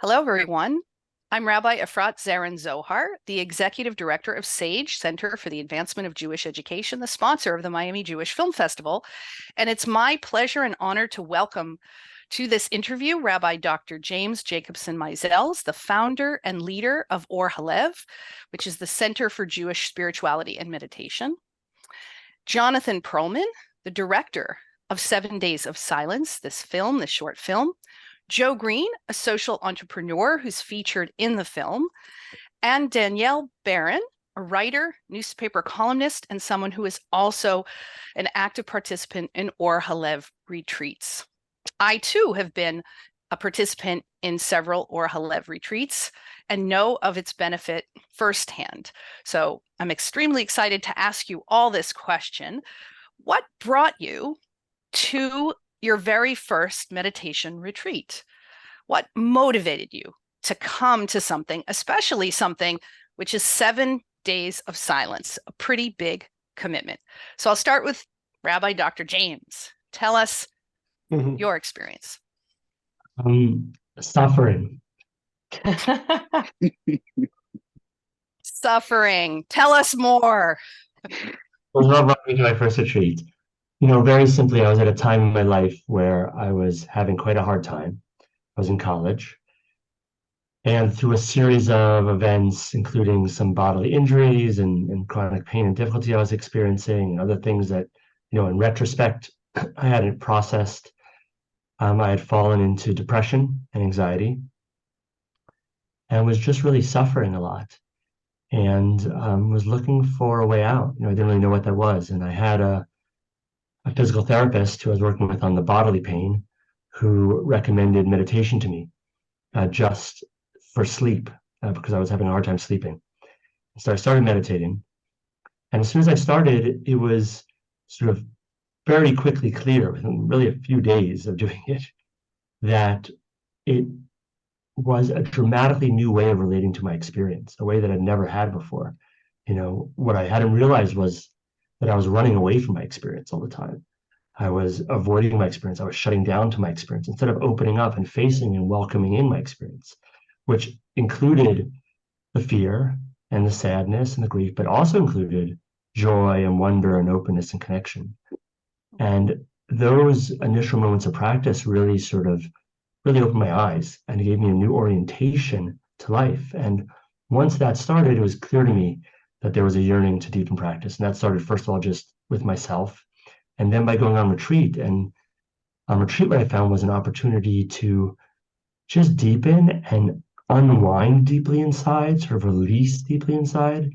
Hello, everyone. I'm Rabbi Efrat Zarren-Zohar, the Executive Director of SAGE, Center for the Advancement of Jewish Education, the sponsor of the Miami Jewish Film Festival. And it's my pleasure and honor to welcome to this interview Rabbi Dr. James Jacobson-Maisel, the founder and leader of Or Halvev, which is the Center for Jewish Spirituality and Meditation. Jonathan Perlman, the director of 7 Days of Silence, this short film. Joe Green, a social entrepreneur who's featured in the film, and Danielle Berrin, a writer, newspaper columnist, and someone who is also an active participant in Or Halvev retreats. I too have been a participant in several Or Halvev retreats and know of its benefit firsthand. So I'm extremely excited to ask you all this question. What brought you to your very first meditation retreat? What motivated you to come to something, especially something which is 7 days of silence, a pretty big commitment? So I'll start with Rabbi Dr. James. Tell us your experience. Suffering. Suffering. Tell us more. I love running to my first retreat. Very simply, I was at a time in my life where I was having quite a hard time. I was in college. And through a series of events, including some bodily injuries and chronic pain and difficulty I was experiencing, and other things that, in retrospect, I hadn't processed, I had fallen into depression and anxiety and was just really suffering a lot and was looking for a way out. I didn't really know what that was. And I had a physical therapist who I was working with on the bodily pain who recommended meditation to me just for sleep because I was having a hard time sleeping. So I started meditating. And as soon as I started, it was sort of very quickly clear, within really a few days of doing it, that it was a dramatically new way of relating to my experience, a way that I'd never had before. What I hadn't realized was that I was running away from my experience all the time. I was avoiding my experience. I was shutting down to my experience instead of opening up and facing and welcoming in my experience, which included the fear and the sadness and the grief, but also included joy and wonder and openness and connection. And those initial moments of practice really opened my eyes and it gave me a new orientation to life. And once that started, it was clear to me that there was a yearning to deepen practice. And that started, first of all, just with myself. And then by going on retreat. And on retreat, what I found was an opportunity to just deepen and unwind deeply inside, sort of release deeply inside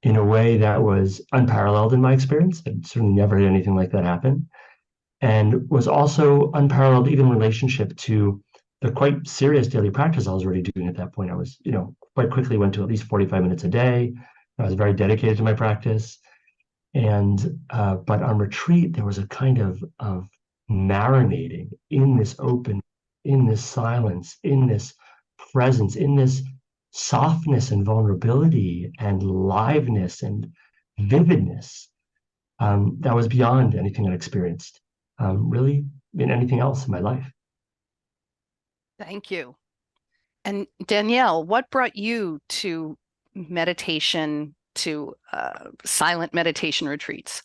in a way that was unparalleled in my experience. I'd certainly never had anything like that happen. And was also unparalleled even in relationship to the quite serious daily practice I was already doing at that point. I was, quite quickly went to at least 45 minutes a day. I was very dedicated to my practice. And but on retreat, there was a kind of marinating in this open, in this silence, in this presence, in this softness and vulnerability and liveness and vividness that was beyond anything I'd experienced, really in anything else in my life. Thank you. And Danielle, what brought you to meditation, to silent meditation retreats?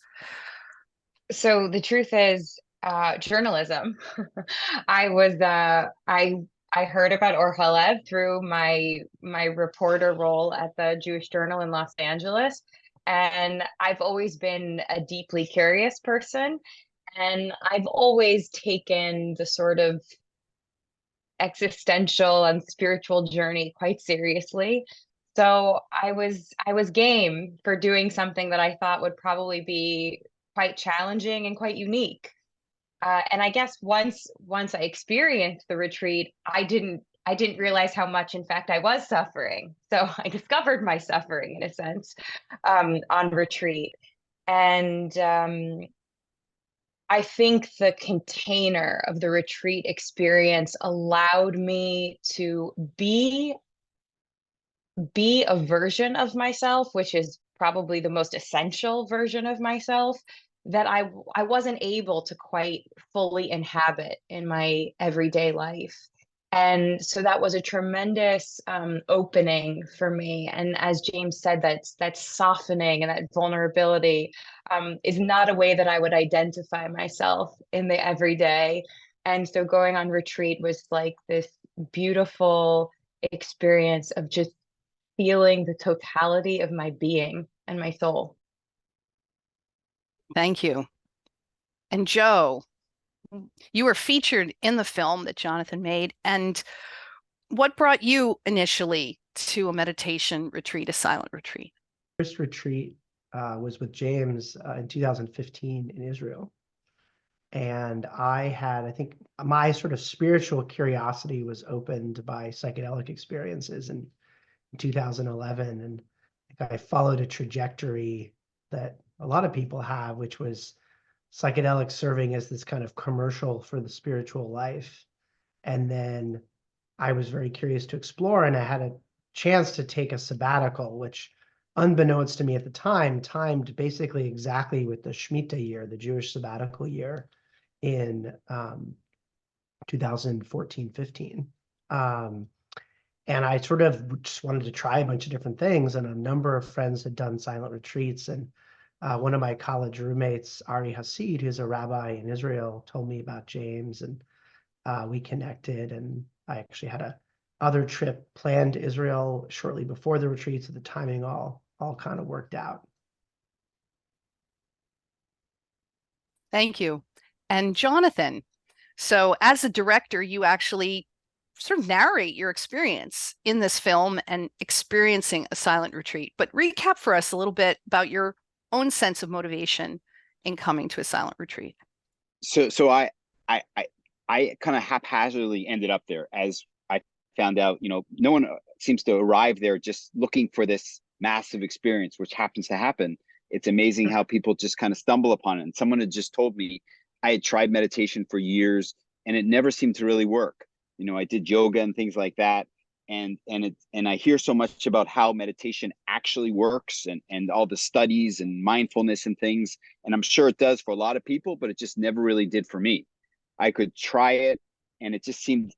So the truth is, journalism. I heard about Or Halvev through my reporter role at the Jewish Journal in Los Angeles, and I've always been a deeply curious person, and I've always taken the sort of existential and spiritual journey quite seriously. So I was game for doing something that I thought would probably be quite challenging and quite unique. And I guess once I experienced the retreat, I didn't realize how much, in fact, I was suffering. So I discovered my suffering in a sense on retreat. And I think the container of the retreat experience allowed me to be a version of myself, which is probably the most essential version of myself that I wasn't able to quite fully inhabit in my everyday life. And so that was a tremendous opening for me. And as James said, that softening and that vulnerability is not a way that I would identify myself in the everyday. And so going on retreat was like this beautiful experience of just feeling the totality of my being and my soul. Thank you. And Joe, you were featured in the film that Jonathan made. And what brought you initially to a meditation retreat, a silent retreat? First retreat was with James in 2015 in Israel. And I think my sort of spiritual curiosity was opened by psychedelic experiences in 2011. And I followed a trajectory that a lot of people have, which was psychedelics serving as this kind of commercial for the spiritual life. And then I was very curious to explore, and I had a chance to take a sabbatical, which, unbeknownst to me at the time, timed basically exactly with the Shemitah year, the Jewish sabbatical year in 2014-15. And I sort of just wanted to try a bunch of different things, and a number of friends had done silent retreats. And one of my college roommates, Ari Hasid, who's a rabbi in Israel, told me about James, and we connected. And I actually had a other trip planned to Israel shortly before the retreat, so the timing all kind of worked out. Thank you. And Jonathan, so as a director, you actually sort of narrate your experience in this film and experiencing a silent retreat. But recap for us a little bit about your own sense of motivation in coming to a silent retreat. So I kind of haphazardly ended up there, as I found out, no one seems to arrive there just looking for this massive experience, which happens to happen. It's amazing how people just kind of stumble upon it. And someone had just told me I had tried meditation for years and it never seemed to really work. I did yoga and things like that. And I hear so much about how meditation actually works and all the studies and mindfulness and things. And I'm sure it does for a lot of people, but it just never really did for me. I could try it and it just seemed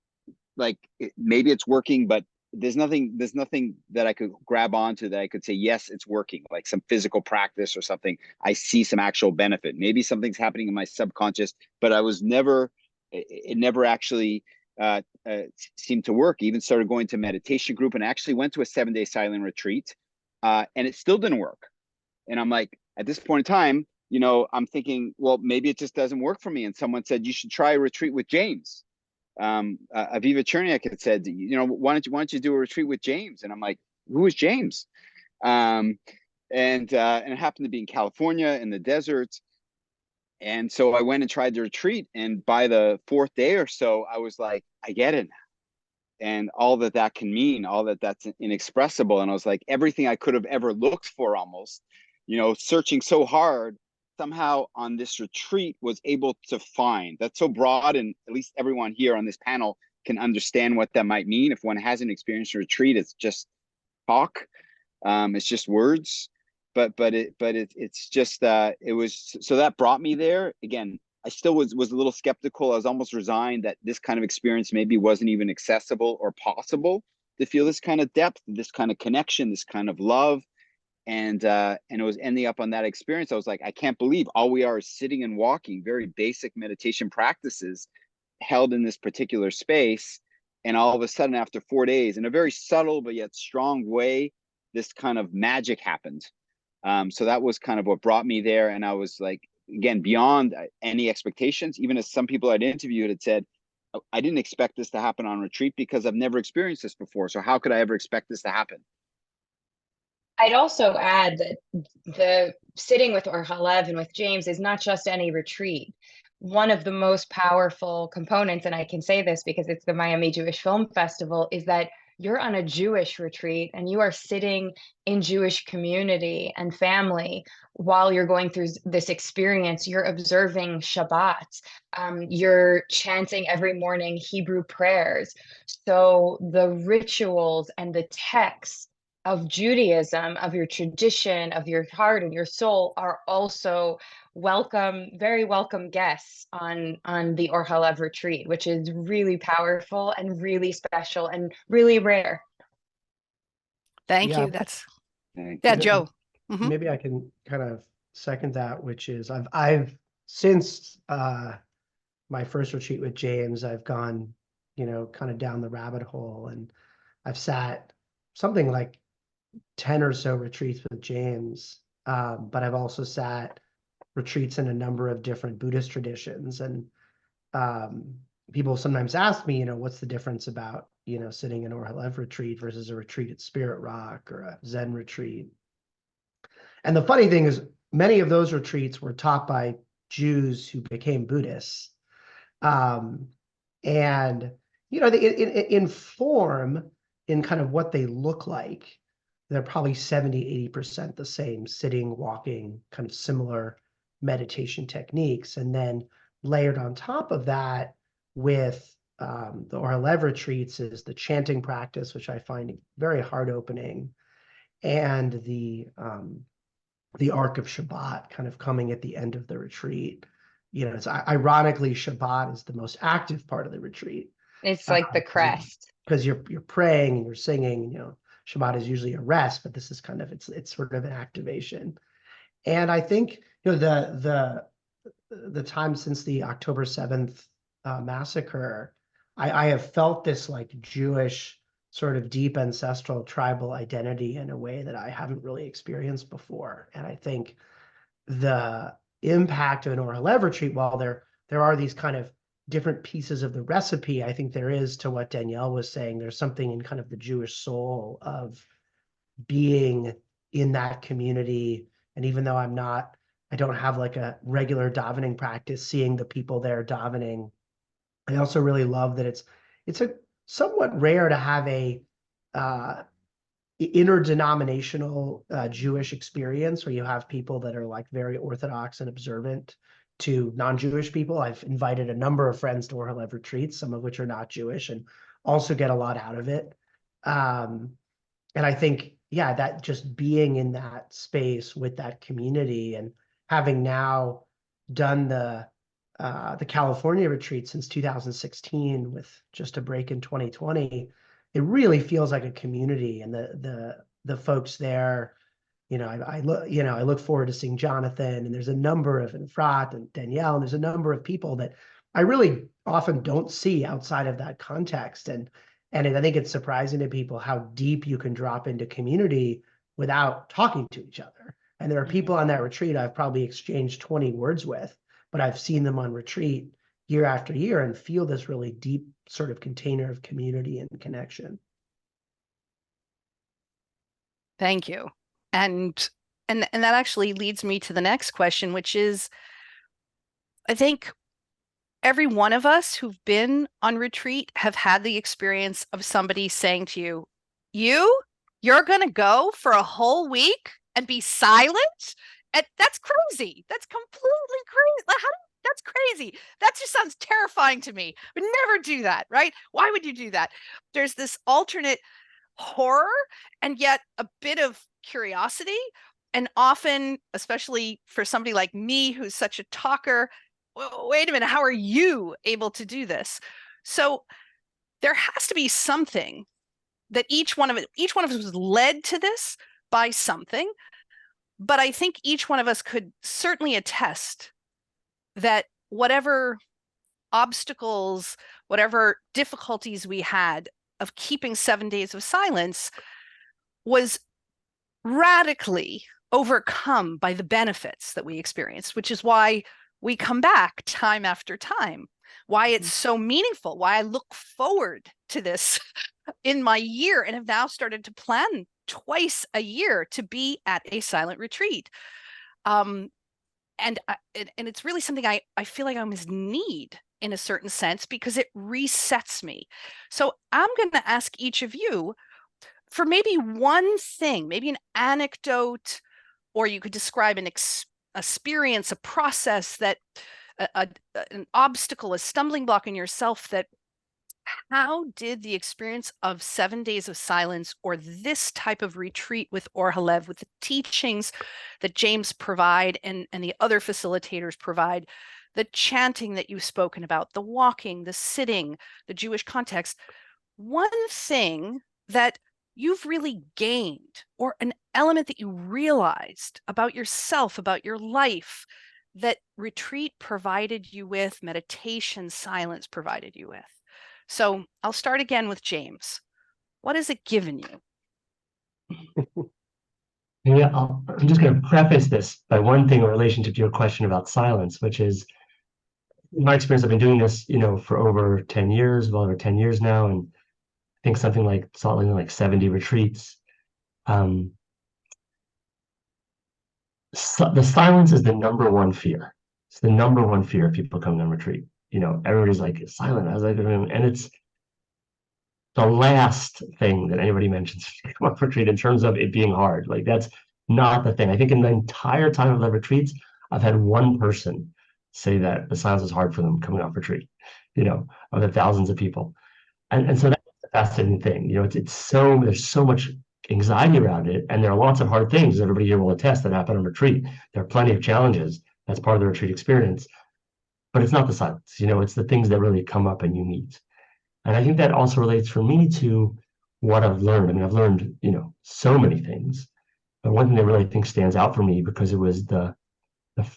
like maybe it's working, but there's nothing that I could grab onto that I could say, yes, it's working, like some physical practice or something. I see some actual benefit. Maybe something's happening in my subconscious, but it never actually seemed to work. Even started going to meditation group and actually went to a 7-day silent retreat and it still didn't work. And I'm like, at this point in time, I'm thinking, well, maybe it just doesn't work for me. And someone said, you should try a retreat with James. Aviva Cherniak had said, why don't you do a retreat with James? And I'm like, who is James? And it happened to be in California in the desert. And so I went and tried the retreat. And by the 4th day or so, I was like, I get it now. And all that can mean, all that's inexpressible. And I was like, everything I could have ever looked for almost, searching so hard, somehow on this retreat was able to find. That's so broad, and at least everyone here on this panel can understand what that might mean. If one hasn't experienced a retreat, it's just talk. It's just words. But it's just it was, so that brought me there. Again, I still was a little skeptical. I was almost resigned that this kind of experience maybe wasn't even accessible or possible to feel this kind of depth, this kind of connection, this kind of love. And it was ending up on that experience. I was like, I can't believe all we are is sitting and walking, very basic meditation practices held in this particular space. And all of a sudden, after 4 days, in a very subtle but yet strong way, this kind of magic happened. So that was kind of what brought me there. And I was like, again, beyond any expectations, even as some people I'd interviewed had said, I didn't expect this to happen on retreat because I've never experienced this before. So how could I ever expect this to happen? I'd also add that the sitting with Or Halvev and with James is not just any retreat. One of the most powerful components, and I can say this because it's the Miami Jewish Film Festival, is that you're on a Jewish retreat and you are sitting in Jewish community and family while you're going through this experience. You're observing Shabbat. You're chanting every morning Hebrew prayers. So the rituals and the texts of Judaism, of your tradition, of your heart and your soul are also welcome, very welcome guests on the Or Halvev retreat, which is really powerful and really special and really rare. Thank Yeah. you. That's Thank yeah, you. Joe. Mhm. Maybe I can kind of second that, which is I've since my first retreat with James, I've gone, kind of down the rabbit hole, and I've sat something like 10 or so retreats with James. But I've also sat retreats in a number of different Buddhist traditions. And people sometimes ask me, what's the difference about, sitting in Or Halvev retreat versus a retreat at Spirit Rock or a Zen retreat. And the funny thing is, many of those retreats were taught by Jews who became Buddhists. And, in form, in kind of what they look like, they're probably 70-80% the same, sitting, walking, kind of similar meditation techniques. And then layered on top of that with the Or Halvev retreats is the chanting practice, which I find very heart opening, and the arc of Shabbat kind of coming at the end of the retreat. It's ironically, Shabbat is the most active part of the retreat. It's like the crest. Because you're praying and you're singing, Shabbat is usually a rest, but this is kind of, it's sort of an activation. And I think, the time since the October 7th massacre, I have felt this like Jewish sort of deep ancestral tribal identity in a way that I haven't really experienced before. And I think the impact of an Or Halvev retreat, while there are these kind of different pieces of the recipe, I think there is, to what Danielle was saying, there's something in kind of the Jewish soul of being in that community. And even though I don't have like a regular davening practice, seeing the people there davening, I also really love that it's a somewhat rare to have a interdenominational Jewish experience where you have people that are like very Orthodox and observant to non-Jewish people. I've invited a number of friends to Or Halvev retreats, some of which are not Jewish, and also get a lot out of it. And I think, yeah, that just being in that space with that community, and having now done the California retreat since 2016 with just a break in 2020, it really feels like a community. And the folks there, I look forward to seeing Jonathan, and there's a number of Efrat and Danielle, and there's a number of people that I really often don't see outside of that context. And I think it's surprising to people how deep you can drop into community without talking to each other. And there are people on that retreat I've probably exchanged 20 words with, but I've seen them on retreat year after year and feel this really deep sort of container of community and connection. Thank you. And that actually leads me to the next question, which is, I think every one of us who've been on retreat have had the experience of somebody saying to you, you're going to go for a whole week and be silent? And that's crazy. That's completely crazy. That's crazy. That just sounds terrifying to me. Would never do that, right? Why would you do that? There's this alternate horror and yet a bit of curiosity. And often, especially for somebody like me, who's such a talker, well, wait a minute, how are you able to do this? So there has to be something that each one of us was led to this by something. But I think each one of us could certainly attest that whatever obstacles, whatever difficulties we had of keeping 7 days of silence was radically overcome by the benefits that we experienced, which is why we come back time after time, why it's so meaningful, why I look forward to this in my year and have now started to plan twice a year to be at a silent retreat. And it's really something I feel like I almost need in a certain sense, because it resets me. So I'm going to ask each of you for maybe one thing, maybe an anecdote, or you could describe an experience, a process, that an obstacle, a stumbling block in yourself that how did the experience of 7 days of silence or this type of retreat with Or Halvev, with the teachings that James provide and the other facilitators provide, the chanting that you've spoken about, the walking, the sitting, the Jewish context, one thing that you've really gained or an element that you realized about yourself, about your life, that retreat provided you with, meditation, silence provided you with. So I'll start again with James. What has it given you? Yeah, I'm just going to preface this by one thing in relation to your question about silence, which is, in my experience, I've been doing this, for over 10 years, well over 10 years now, and I think something like 70 retreats. So the silence is the number one fear. It's the number one fear of people coming on retreat. Everybody's like, it's silent. I was like, and it's the last thing that anybody mentions to come on retreat in terms of it being hard. Like, that's not the thing. I think in the entire time of the retreats, I've had one person say that the silence is hard for them coming off retreat, of the thousands of people. And so that's the fascinating thing. There's so much anxiety around it, and there are lots of hard things, everybody here will attest, that happen on retreat. There are plenty of challenges. That's part of the retreat experience. But it's not the silence, it's the things that really come up and you meet. And I think that also relates for me to what I've learned. I mean, I've learned, so many things. But one thing that really I think stands out for me, because it was the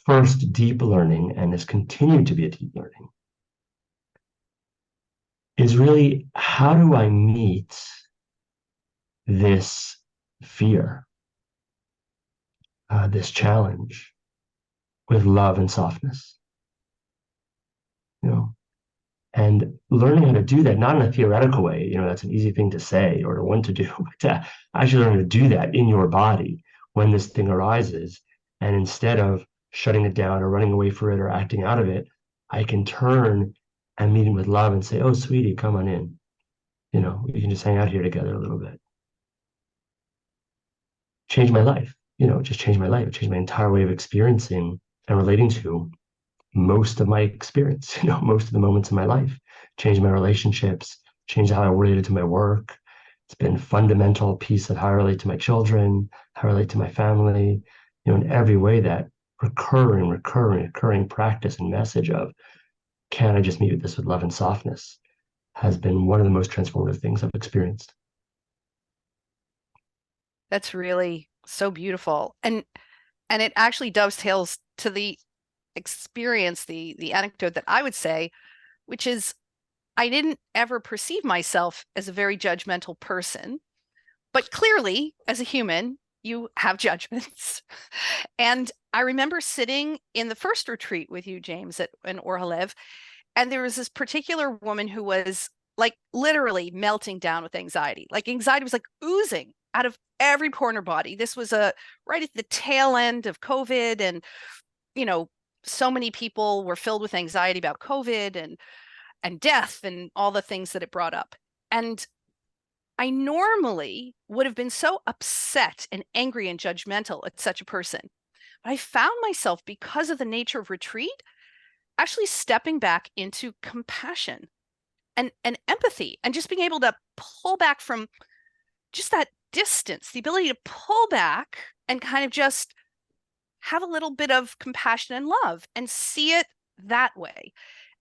first deep learning and has continued to be a deep learning, is really, how do I meet this fear, this challenge, with love and softness? And learning how to do that, not in a theoretical way, that's an easy thing to say or to want to do, but to actually learn to do that in your body when this thing arises. And instead of shutting it down or running away from it or acting out of it, I can turn and meet it with love and say, oh, sweetie, come on in. We can just hang out here together a little bit. Change my life, just change my life. It changed my entire way of experiencing and relating to most of my experience, most of the moments in my life. Changed my relationships, changed how I related to my work. It's been a fundamental piece of how I relate to my children, how I relate to my family, in every way. That recurring practice and message of, can I just meet this with love and softness, has been one of the most transformative things I've experienced. That's really so beautiful. And it actually dovetails to the experience, the anecdote that I would say, which is, I didn't ever perceive myself as a very judgmental person, but clearly as a human, you have judgments. And I remember sitting in the first retreat with you, James, in Or Halvev, and there was this particular woman who was like literally melting down with anxiety. Like, anxiety was like oozing out of every pore in her body. This was right at the tail end of COVID, and so many people were filled with anxiety about COVID and death and all the things that it brought up. And I normally would have been so upset and angry and judgmental at such a person. But I found myself, because of the nature of retreat, actually stepping back into compassion and empathy, and just being able to pull back from just that distance, the ability to pull back and kind of just have a little bit of compassion and love and see it that way.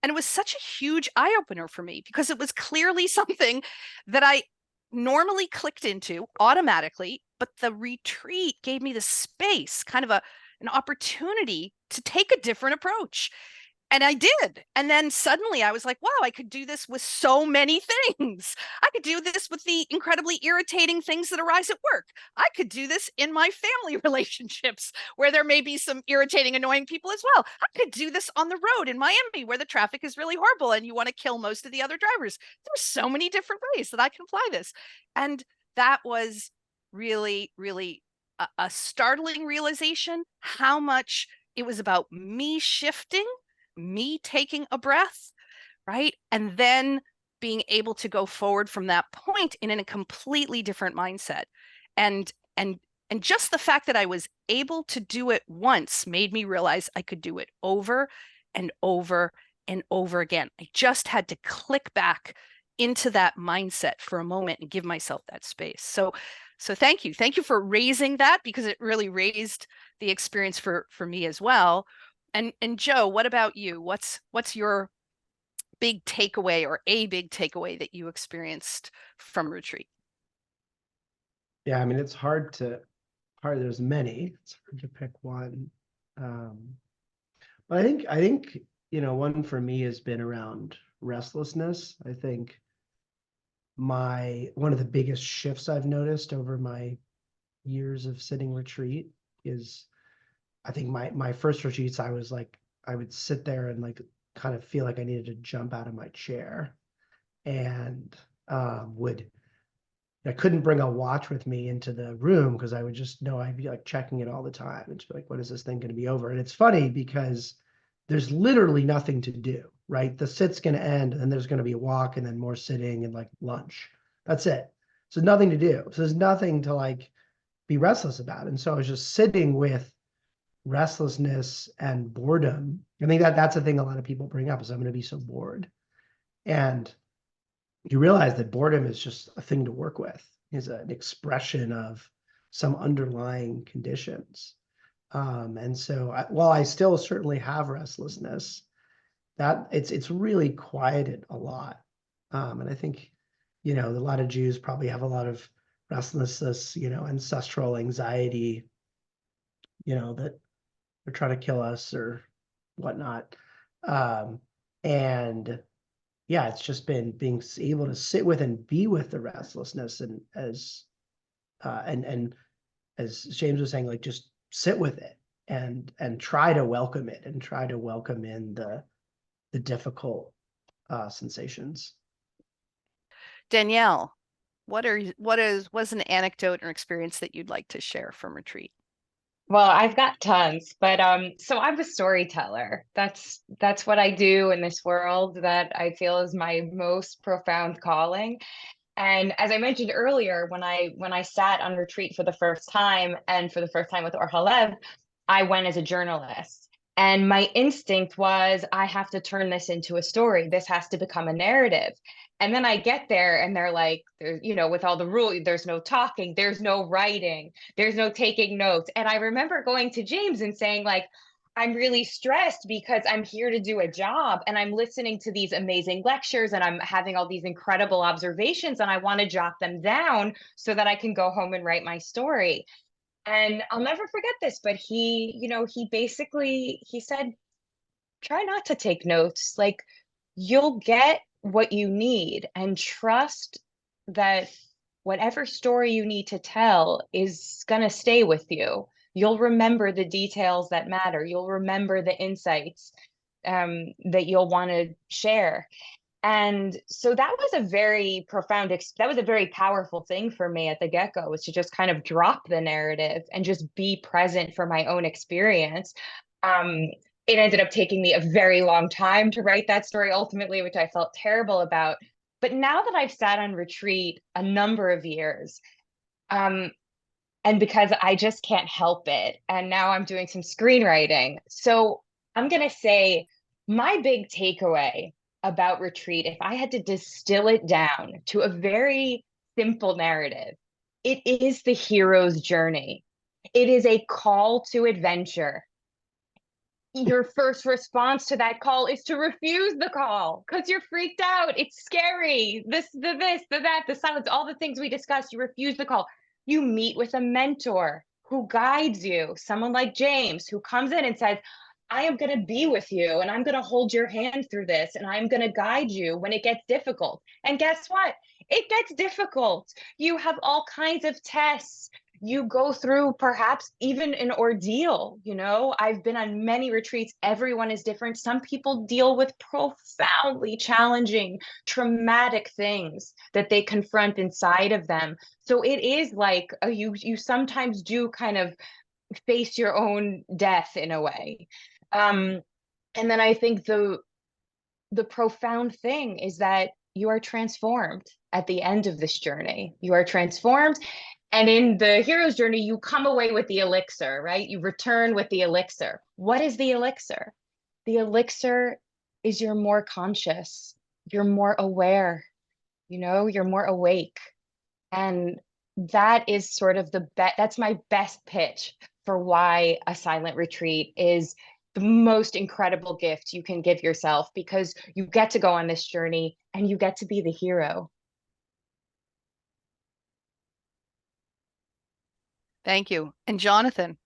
And it was such a huge eye-opener for me, because it was clearly something that I normally clicked into automatically, but the retreat gave me the space, kind of an opportunity to take a different approach. And I did. And then suddenly I was like, wow, I could do this with so many things. I could do this with the incredibly irritating things that arise at work. I could do this in my family relationships, where there may be some irritating, annoying people as well. I could do this on the road in Miami, where the traffic is really horrible and you want to kill most of the other drivers. There's so many different ways that I can apply this. And that was really, really a startling realization, how much it was about me shifting, me taking a breath, right? And then being able to go forward from that point in a completely different mindset. And just the fact that I was able to do it once made me realize I could do it over and over and over again. I just had to click back into that mindset for a moment and give myself that space. So thank you. Thank you for raising that, because it really raised the experience for me as well. And Joe, what about you? What's your big takeaway, or a big takeaway that you experienced from retreat? Yeah, I mean, it's hard, there's many, it's hard to pick one. But I think, one for me has been around restlessness. I think one of the biggest shifts I've noticed over my years of sitting retreat is, I think my first retreats, I was like, I would sit there and like kind of feel like I needed to jump out of my chair, and I couldn't bring a watch with me into the room because I would just know I'd be like checking it all the time and just be like, when is this thing going to be over? And it's funny because there's literally nothing to do, right? The sit's going to end, and then there's going to be a walk, and then more sitting, and like lunch. That's it. So nothing to do. So there's nothing to like be restless about. And so I was just sitting with restlessness and boredom. I think that's a thing a lot of people bring up, is I'm going to be so bored. And you realize that boredom is just a thing to work with, is an expression of some underlying conditions. And so while I still certainly have restlessness, that it's really quieted a lot. And I think, a lot of Jews probably have a lot of restlessness, ancestral anxiety, that they're trying to kill us or whatnot. And yeah, it's just been being able to sit with and be with the restlessness, and as James was saying, like just sit with it and try to welcome it, and try to welcome in the difficult sensations. Danielle, what's an anecdote or experience that you'd like to share from retreat? Well, I've got tons, but so I'm a storyteller. That's what I do in this world that I feel is my most profound calling. And as I mentioned earlier, when I sat on retreat for the first time, and for the first time with Or Halvev, I went as a journalist. And my instinct was, I have to turn this into a story. This has to become a narrative. And then I get there, and they're like, with all the rules, there's no talking, there's no writing, there's no taking notes. And I remember going to James and saying, like, I'm really stressed because I'm here to do a job, and I'm listening to these amazing lectures, and I'm having all these incredible observations, and I want to jot them down so that I can go home and write my story. And I'll never forget this, but he said, try not to take notes. Like, you'll get what you need, and trust that whatever story you need to tell is going to stay with you. You'll remember the details that matter. You'll remember the insights that you'll want to share. And so that was a very that was a very powerful thing for me at the get-go, was to just kind of drop the narrative and just be present for my own experience. It ended up taking me a very long time to write that story ultimately, which I felt terrible about. But now that I've sat on retreat a number of years, and because I just can't help it, and now I'm doing some screenwriting. So I'm going to say my big takeaway about retreat, if I had to distill it down to a very simple narrative, it is the hero's journey. It is a call to adventure. Your first response to that call is to refuse the call because you're freaked out. It's scary. The that, the silence, all the things we discussed. You refuse the call. You meet with a mentor who guides you, someone like James, who comes in and says, I am going to be with you, and I'm going to hold your hand through this, and I'm going to guide you when it gets difficult. And guess what? It gets difficult. You have all kinds of tests. You go through perhaps even an ordeal. I've been on many retreats. Everyone is different. Some people deal with profoundly challenging, traumatic things that they confront inside of them. So it is like you sometimes do kind of face your own death in a way. And then I think the profound thing is that you are transformed at the end of this journey. You are transformed. And in the hero's journey, you come away with the elixir, right? You return with the elixir. What is the elixir? The elixir is you're more conscious, you're more aware, you're more awake. And that is sort of that's my best pitch for why a silent retreat is the most incredible gift you can give yourself, because you get to go on this journey and you get to be the hero. Thank you. And Jonathan?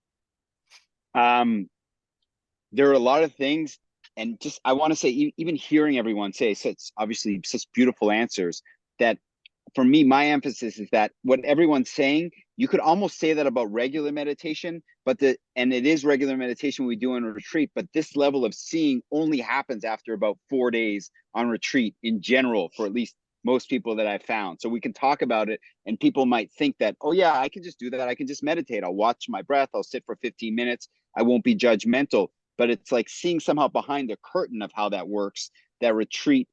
There are a lot of things, and just I want to say, even hearing everyone say such obviously such beautiful answers, that for me, my emphasis is that what everyone's saying, you could almost say that about regular meditation, and it is regular meditation we do on a retreat, but this level of seeing only happens after about 4 days on retreat in general, for at least most people that I've found. So we can talk about it, and people might think that, oh yeah, I can just do that. I can just meditate. I'll watch my breath. I'll sit for 15 minutes. I won't be judgmental. But it's like seeing somehow behind the curtain of how that works, that retreat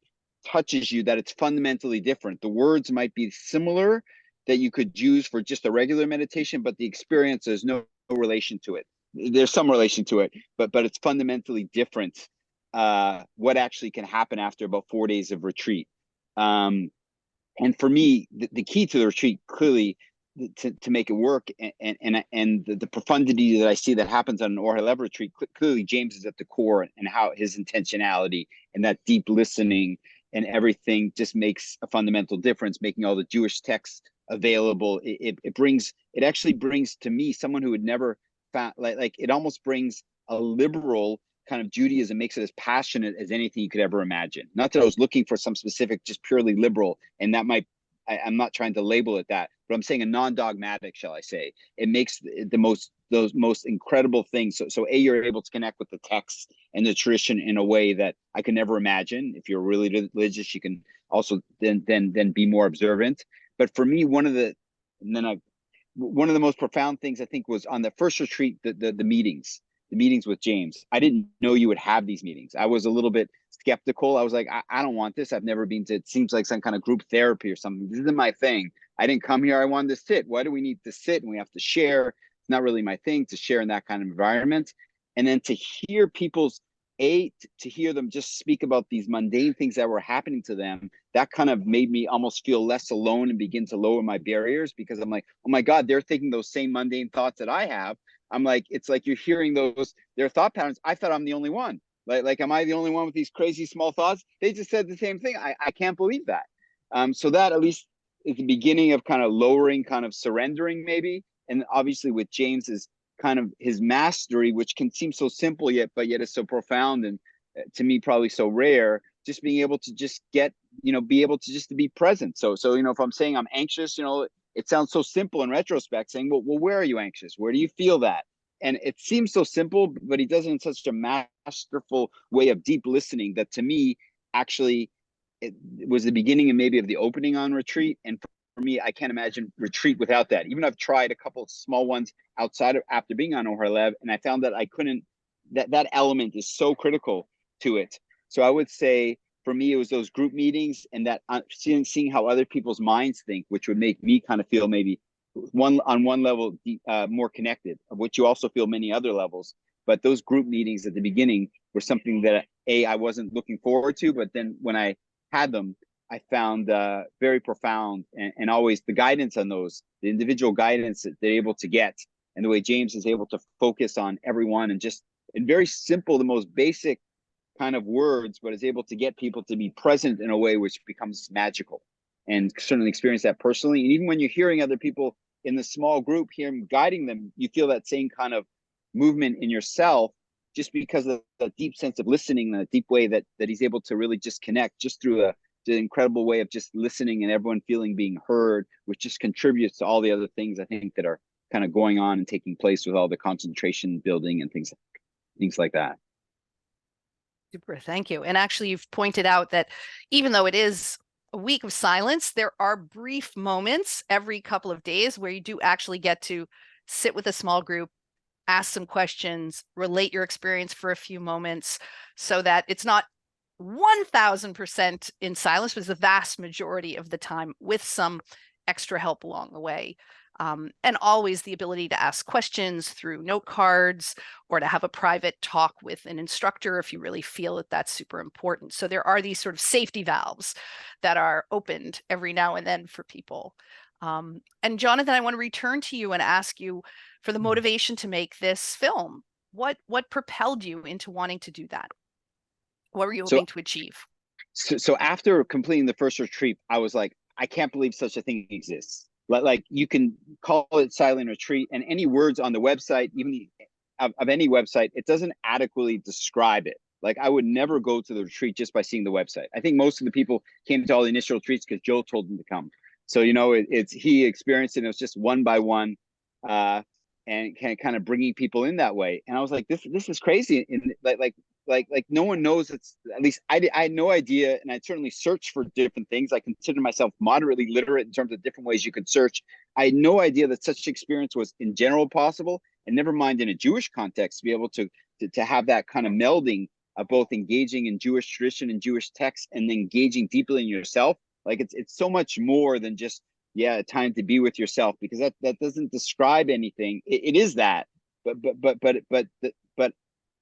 touches you, that it's fundamentally different. The words might be similar that you could use for just a regular meditation, but the experience, there's no relation to it. There's some relation to it, but it's fundamentally different. What actually can happen after about 4 days of retreat. And for me, the key to the retreat, clearly, to make it work, and the profundity that I see that happens on an Or Halvev retreat, clearly James is at the core, and how his intentionality and that deep listening and everything just makes a fundamental difference, making all the Jewish texts available. It actually brings to me, someone who would never found, like it almost brings a liberal kind of Judaism, makes it as passionate as anything you could ever imagine. Not that I was looking for some specific, just purely liberal, and that might, I'm not trying to label it that, but I'm saying a non-dogmatic, shall I say. It makes those most incredible things. So you're able to connect with the text and the tradition in a way that I could never imagine. If you're really religious, you can also then be more observant. But for me, one of the most profound things I think was on the first retreat, the meetings with James. I didn't know you would have these meetings. I was a little bit skeptical. I was like, I don't want this. I've never been to, it seems like some kind of group therapy or something. This isn't my thing. I didn't come here. I wanted to sit. Why do we need to sit and we have to share? It's not really my thing to share in that kind of environment. And then to hear to hear them just speak about these mundane things that were happening to them, that kind of made me almost feel less alone and begin to lower my barriers, because I'm like, oh my God, they're thinking those same mundane thoughts that I have. I'm like, it's like you're hearing their thought patterns. I thought I'm the only one. Like, am I the only one with these crazy small thoughts? They just said the same thing. I can't believe that. So that at least is the beginning of kind of lowering, kind of surrendering maybe. And obviously with James's kind of his mastery, which can seem so simple yet is so profound, and to me probably so rare, just being able to just be able to just to be present. So if I'm saying I'm anxious, it sounds so simple in retrospect, saying, well, where are you anxious? Where do you feel that? And it seems so simple, but he does it in such a masterful way of deep listening that to me, actually, it was the beginning and maybe of the opening on retreat. And for me, I can't imagine retreat without that. Even I've tried a couple of small ones after being on Or Halvev, and I found that I couldn't, that element is so critical to it. So I would say, for me, it was those group meetings and that seeing how other people's minds think, which would make me kind of feel maybe on one level more connected, of which you also feel many other levels. But those group meetings at the beginning were something that I wasn't looking forward to, but then when I had them, I found very profound, and always the guidance on those, the individual guidance that they're able to get, and the way James is able to focus on everyone, and just in very simple, the most basic kind of words, but is able to get people to be present in a way which becomes magical. And certainly experience that personally. And even when you're hearing other people in the small group, guiding them, you feel that same kind of movement in yourself, just because of the deep sense of listening, the deep way that he's able to really just connect just through the incredible way of just listening and everyone feeling being heard, which just contributes to all the other things I think that are kind of going on and taking place with all the concentration building and things like that. Super, thank you. And actually, you've pointed out that even though it is a week of silence, there are brief moments every couple of days where you do actually get to sit with a small group, ask some questions, relate your experience for a few moments, so that it's not 1000% in silence, but it's the vast majority of the time with some extra help along the way. And always the ability to ask questions through note cards or to have a private talk with an instructor if you really feel that that's super important. So there are these sort of safety valves that are opened every now and then for people. And Jonathan, I want to return to you and ask you for the motivation to make this film. What propelled you into wanting to do that? What were you hoping to achieve? So after completing the first retreat, I was like, I can't believe such a thing exists. Like you can call it silent retreat, and any words on the website, even of any website, it doesn't adequately describe it. Like I would never go to the retreat just by seeing the website. I think most of the people came to all the initial retreats because Joe told them to come. So he experienced it. And it was just one by one, and kind of bringing people in that way. And I was like, this is crazy. And like no one knows. It's, at least I had no idea, and I certainly searched for different things. I consider myself moderately literate in terms of different ways you could search. I had no idea that such experience was in general possible, and never mind in a Jewish context, to be able to have that kind of melding of both engaging in Jewish tradition and Jewish texts and engaging deeply in yourself. Like it's so much more than just a time to be with yourself, because that doesn't describe anything. It is that, but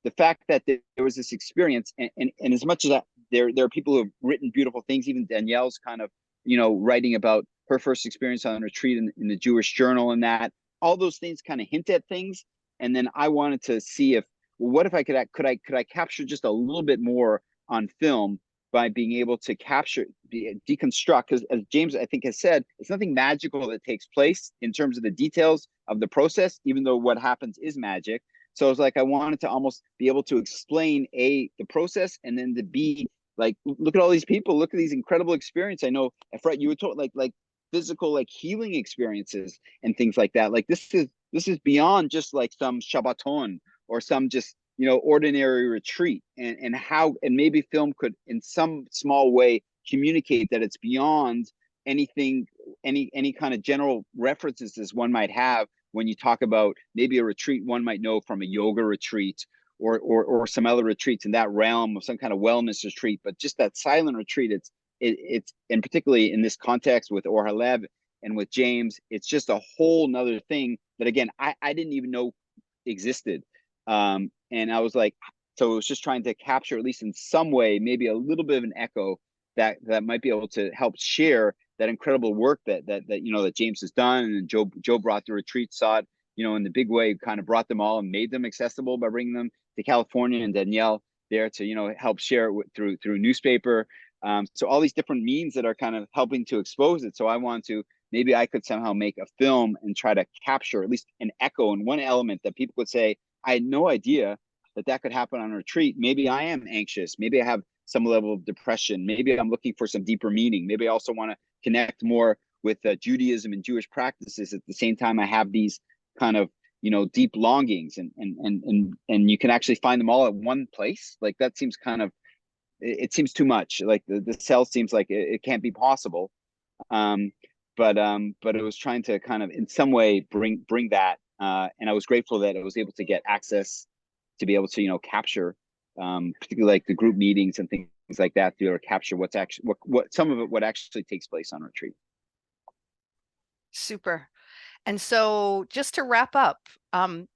the fact that there was this experience, and as much as that, there are people who have written beautiful things. Even Danielle's kind of writing about her first experience on retreat in the Jewish Journal, and that all those things kind of hint at things. And then I wanted to see if, well, what if I could I capture just a little bit more on film by being able to deconstruct, because as James I think has said, it's nothing magical that takes place in terms of the details of the process, even though what happens is magic. So it's like I wanted to almost be able to explain the process, and then to be like, look at all these people, look at these incredible experiences. I know, Efrat, you were told like physical, like healing experiences and things like that. Like this is beyond just like some Shabbaton or some just ordinary retreat, and maybe film could in some small way communicate that it's beyond anything, any kind of general references as one might have when you talk about maybe a retreat one might know from a yoga retreat or some other retreats in that realm of some kind of wellness retreat. But just that silent retreat, it's and particularly in this context with Or Halvev and with James, it's just a whole nother thing that again I didn't even know existed. And I was like, so it was just trying to capture, at least in some way, maybe a little bit of an echo that might be able to help share that incredible work that James has done. And Joe brought the retreat, saw it, in the big way, kind of brought them all and made them accessible by bringing them to California, and Danielle there to, help share it through newspaper. So all these different means that are kind of helping to expose it. So I want to, maybe I could somehow make a film and try to capture at least an echo in one element that people would say, I had no idea that could happen on a retreat. Maybe I am anxious. Maybe I have some level of depression. Maybe I'm looking for some deeper meaning. Maybe I also want to connect more with Judaism and Jewish practices. At the same time, I have these kind of, deep longings, and you can actually find them all at one place. Like that seems kind of, it seems too much. Like the cell seems like it can't be possible. But it was trying to kind of in some way bring that. And I was grateful that I was able to get access to be able to, capture, particularly like the group meetings and things like that, to be able to capture what's actually what some of it, what actually takes place on retreat. Super. And so just to wrap up,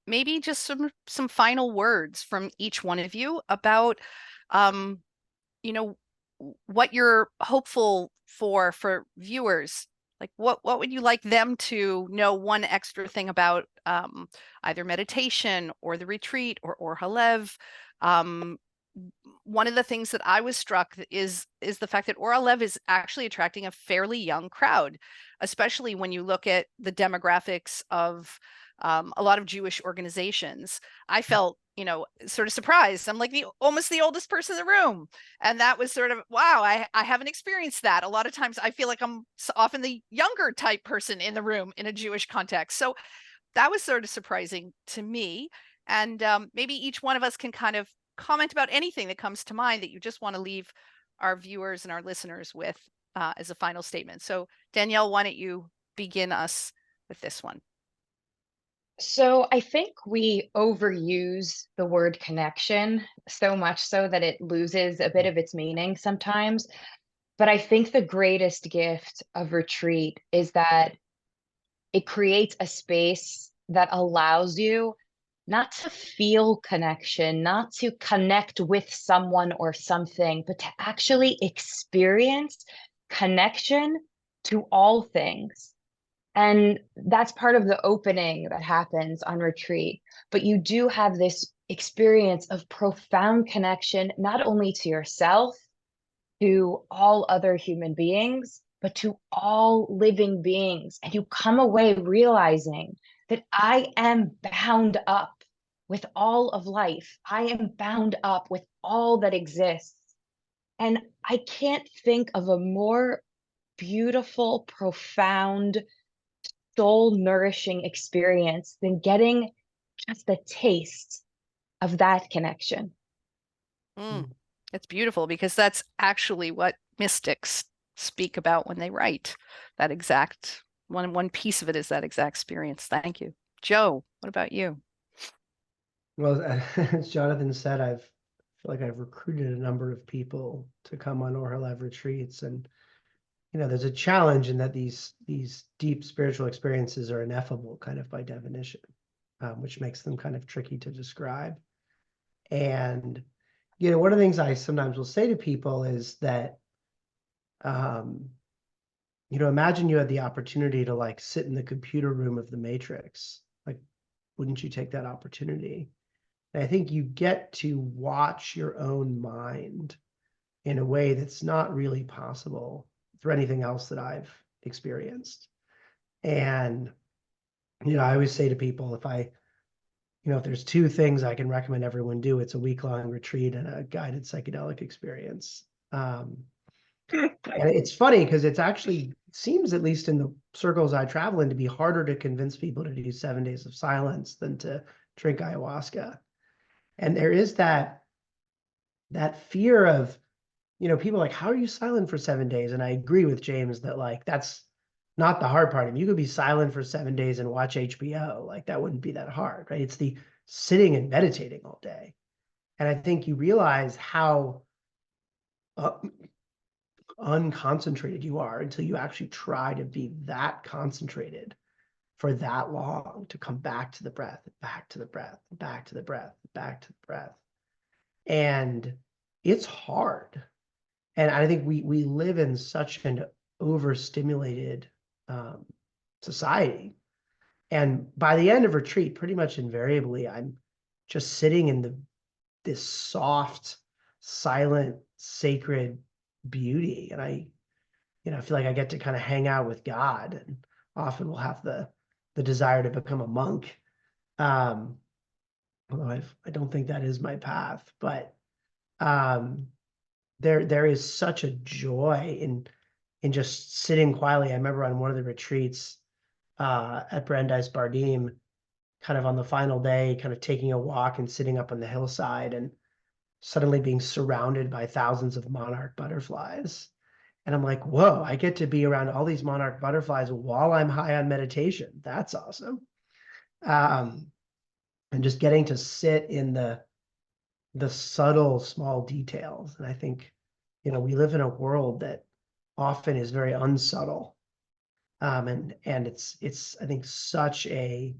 maybe just some final words from each one of you about, what you're hopeful for viewers. Like what would you like them to know one extra thing about either meditation or the retreat or Halvev? One of the things that I was struck is the fact that Or Halvev is actually attracting a fairly young crowd, especially when you look at the demographics of a lot of Jewish organizations. I felt, sort of surprised. I'm like almost the oldest person in the room. And that was sort of, wow, I haven't experienced that. A lot of times I feel like I'm often the younger type person in the room in a Jewish context. So that was sort of surprising to me. And maybe each one of us can kind of comment about anything that comes to mind that you just want to leave our viewers and our listeners with as a final statement. So Danielle, why don't you begin us with this one? So I think we overuse the word connection so much so that it loses a bit of its meaning sometimes. But I think the greatest gift of retreat is that it creates a space that allows you not to feel connection, not to connect with someone or something, but to actually experience connection to all things. And that's part of the opening that happens on retreat. But you do have this experience of profound connection, not only to yourself, to all other human beings, but to all living beings. And you come away realizing that I am bound up with all of life. I am bound up with all that exists. And I can't think of a more beautiful, profound, soul nourishing experience than getting just a taste of that connection. It's beautiful, because that's actually what mystics speak about when they write. That exact one piece of it is that exact experience. Thank you. Joe, what about you? Well, as Jonathan said, I feel like I've recruited a number of people to come on Or Halvev retreats, and there's a challenge in that these deep spiritual experiences are ineffable, kind of by definition, which makes them kind of tricky to describe. And one of the things I sometimes will say to people is that, imagine you had the opportunity to like sit in the computer room of the Matrix. Like, wouldn't you take that opportunity? And I think you get to watch your own mind in a way that's not really possible through anything else that I've experienced. And, I always say to people, if there's two things I can recommend everyone do, it's a week-long retreat and a guided psychedelic experience. And it's funny because it's actually seems, at least in the circles I travel in, to be harder to convince people to do 7 days of silence than to drink ayahuasca. And there is that fear of, people like, how are you silent for 7 days? And I agree with James that like, that's not the hard part. I mean, you could be silent for 7 days and watch HBO. Like, that wouldn't be that hard, right? It's the sitting and meditating all day. And I think you realize how unconcentrated you are until you actually try to be that concentrated for that long, to come back to the breath, back to the breath, back to the breath, back to the breath. And it's hard. And I think we live in such an overstimulated society. And by the end of retreat, pretty much invariably, I'm just sitting in this soft, silent, sacred beauty. And I feel like I get to kind of hang out with God, and often will have the desire to become a monk. Although I don't think that is my path, but there is such a joy in just sitting quietly. I remember on one of the retreats at Brandeis Bardim, kind of on the final day, kind of taking a walk and sitting up on the hillside, and suddenly being surrounded by thousands of monarch butterflies. And I'm like, whoa, I get to be around all these monarch butterflies while I'm high on meditation. That's awesome. And just getting to sit in the subtle, small details. And I think, we live in a world that often is very unsubtle. And it's I think such a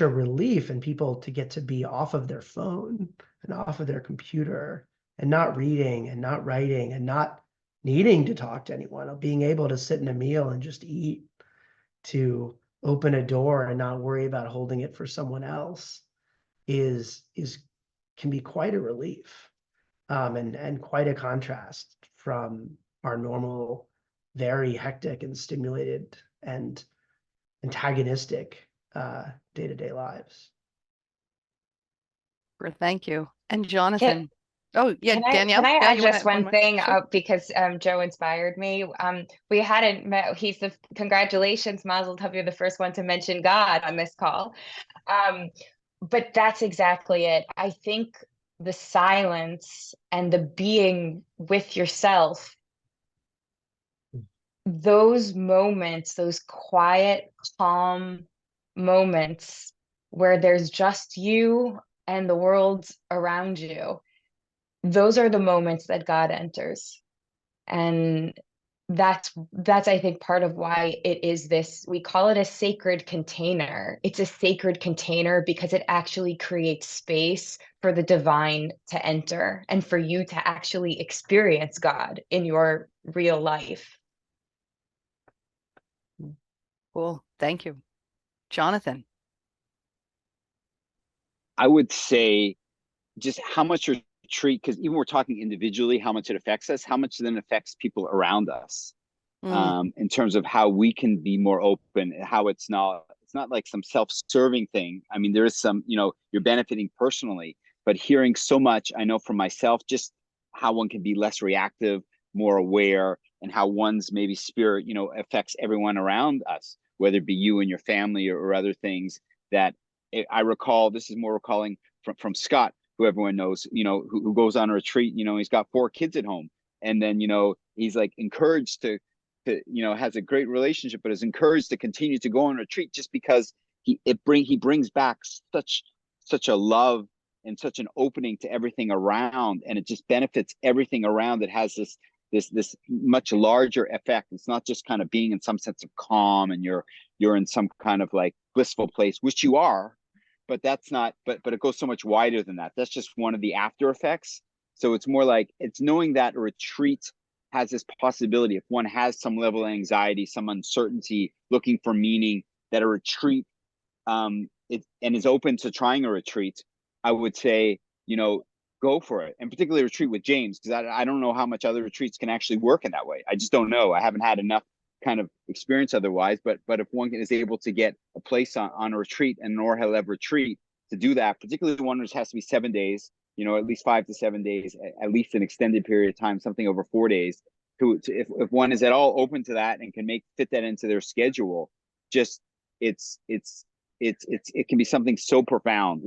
relief in people to get to be off of their phone and off of their computer, and not reading and not writing and not needing to talk to anyone, of being able to sit in a meal and just eat, to open a door and not worry about holding it for someone else can be quite a relief, and quite a contrast from our normal, very hectic and stimulated and antagonistic day-to-day lives. Thank you. And Jonathan. Oh, yeah, Danielle. Can I Yeah, add just one thing? Sure. Because Joe inspired me. We hadn't met. Congratulations, Mazel Tov. You're the first one to mention God on this call. But that's exactly it. I think the silence and the being with yourself, those moments, those quiet, calm moments where there's just you and the world around you, those are the moments that God enters. And that's I think part of why it is this, we call it a sacred container. It's a sacred container because it actually creates space for the divine to enter and for you to actually experience God in your real life. Cool. Thank you. Jonathan. I would say just how much retreat, because even we're talking individually, how much it affects us, how much then affects people around us, in terms of how we can be more open, how it's not like some self-serving thing. I mean, there is some, you're benefiting personally, but hearing so much, I know from myself, just how one can be less reactive, more aware, and how one's maybe spirit, affects everyone around us, whether it be you and your family or other things that I recall. This is more recalling from Scott, who everyone knows, who goes on a retreat, he's got 4 kids at home. And then, he's like encouraged to has a great relationship, but is encouraged to continue to go on retreat just because he brings back such a love and such an opening to everything around, and it just benefits everything around. It has this much larger effect. It's not just kind of being in some sense of calm and you're in some kind of like blissful place, which you are, but that's not, but it goes so much wider than that. That's just one of the after effects. So it's more like, it's knowing that a retreat has this possibility, if one has some level of anxiety, some uncertainty, looking for meaning, that a retreat, and is open to trying a retreat, I would say, go for it. And particularly a retreat with James, because I don't know how much other retreats can actually work in that way. I just don't know. I haven't had enough kind of experience otherwise, but if one is able to get a place on a retreat, an Or Halvev retreat, to do that, particularly one which has to be 7 days, at least 5 to 7 days, at least an extended period of time, something over 4 days, if one is at all open to that and can fit that into their schedule, just it can be something so profound.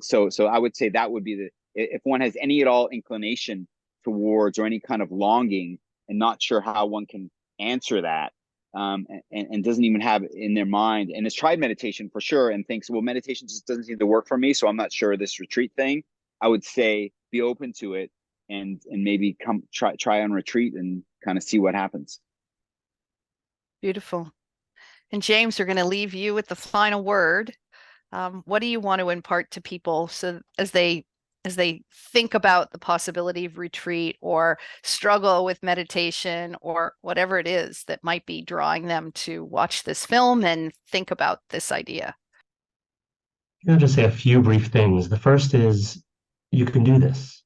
So I would say that would be if one has any at all inclination towards, or any kind of longing, and not sure how one can answer that, and doesn't even have it in their mind, and has tried meditation for sure and thinks, well, meditation just doesn't seem to work for me, so I'm not sure this retreat thing, I would say be open to it, and maybe try on retreat and kind of see what happens. Beautiful. And James, we're going to leave you with the final word. What do you want to impart to people so as they think about the possibility of retreat, or struggle with meditation, or whatever it is that might be drawing them to watch this film and think about this idea? I'll just say a few brief things. The first is, you can do this.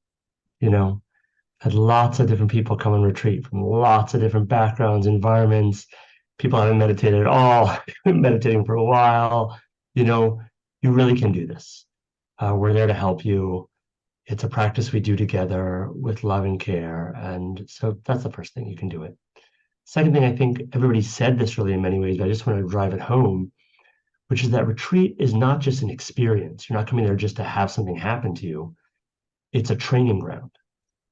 Had lots of different people come and retreat from lots of different backgrounds, environments. People haven't meditated at all, been meditating for a while. You really can do this. We're there to help you. It's a practice we do together with love and care. And so that's the first thing, you can do it. Second thing, I think everybody said this really in many ways, but I just want to drive it home, which is that retreat is not just an experience. You're not coming there just to have something happen to you. It's a training ground.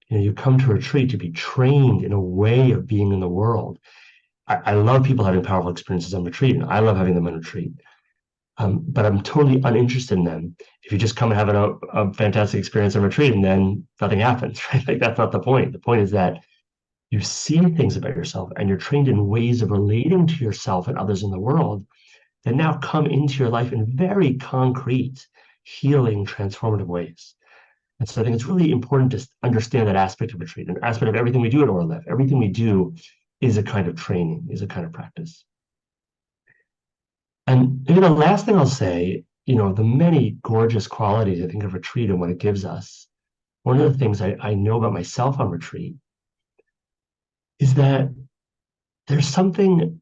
You come to retreat to be trained in a way of being in the world. I love people having powerful experiences on retreat, and I love having them on retreat. But I'm totally uninterested in them if you just come and have a fantastic experience on retreat and then nothing happens, right? Like, that's not the point. The point is that you see things about yourself and you're trained in ways of relating to yourself and others in the world that now come into your life in very concrete, healing, transformative ways. And so I think it's really important to understand that aspect of retreat, an aspect of everything we do at Or Halvev. Everything we do is a kind of training, is a kind of practice. And maybe the last thing I'll say, the many gorgeous qualities, I think, of retreat and what it gives us. One of the things I know about myself on retreat is that there's something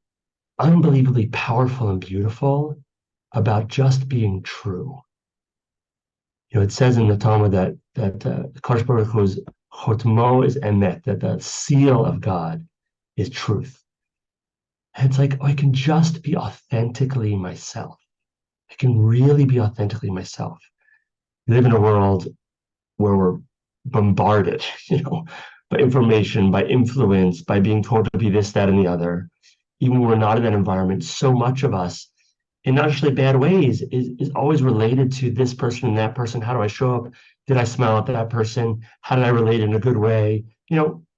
unbelievably powerful and beautiful about just being true. It says in the Talmud that Kadosh Baruch Hu's chotmo is emet, that the seal of God is truth. And it's like, I can just be authentically myself. I can really be authentically myself. We live in a world where we're bombarded, by information, by influence, by being told to be this, that, and the other. Even when we're not in that environment, so much of us, in not actually bad ways, is always related to this person and that person. How do I show up? Did I smile at that person? How did I relate in a good way?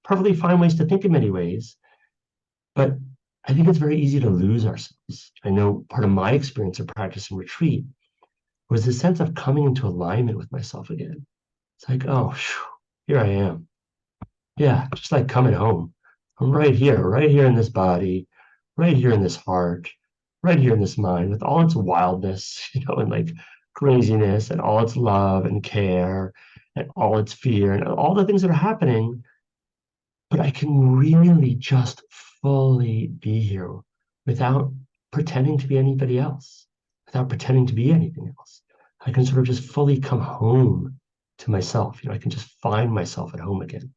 perfectly fine ways to think in many ways. But I think it's very easy to lose ourselves. I know part of my experience of practice and retreat was the sense of coming into alignment with myself again. It's like, oh, here I am. Yeah, just like coming home. I'm right here in this body, right here in this heart, right here in this mind, with all its wildness, and like craziness, and all its love and care, and all its fear, and all the things that are happening. But I can really just fully be here without pretending to be anybody else, without pretending to be anything else. I can sort of just fully come home to myself. I can just find myself at home again.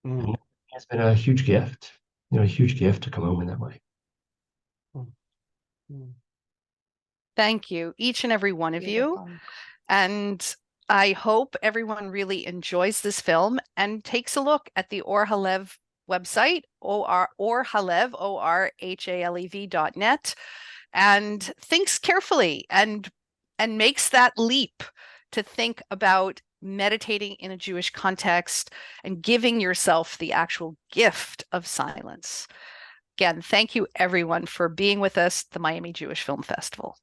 And it's been a huge gift, a huge gift to come home in that way. Thank you, each and every one of you. And I hope everyone really enjoys this film and takes a look at the Or Halvev website, Or Halvev, ORHALEV.net, and thinks carefully and makes that leap to think about meditating in a Jewish context and giving yourself the actual gift of silence. Again, thank you everyone for being with us at the Miami Jewish Film Festival.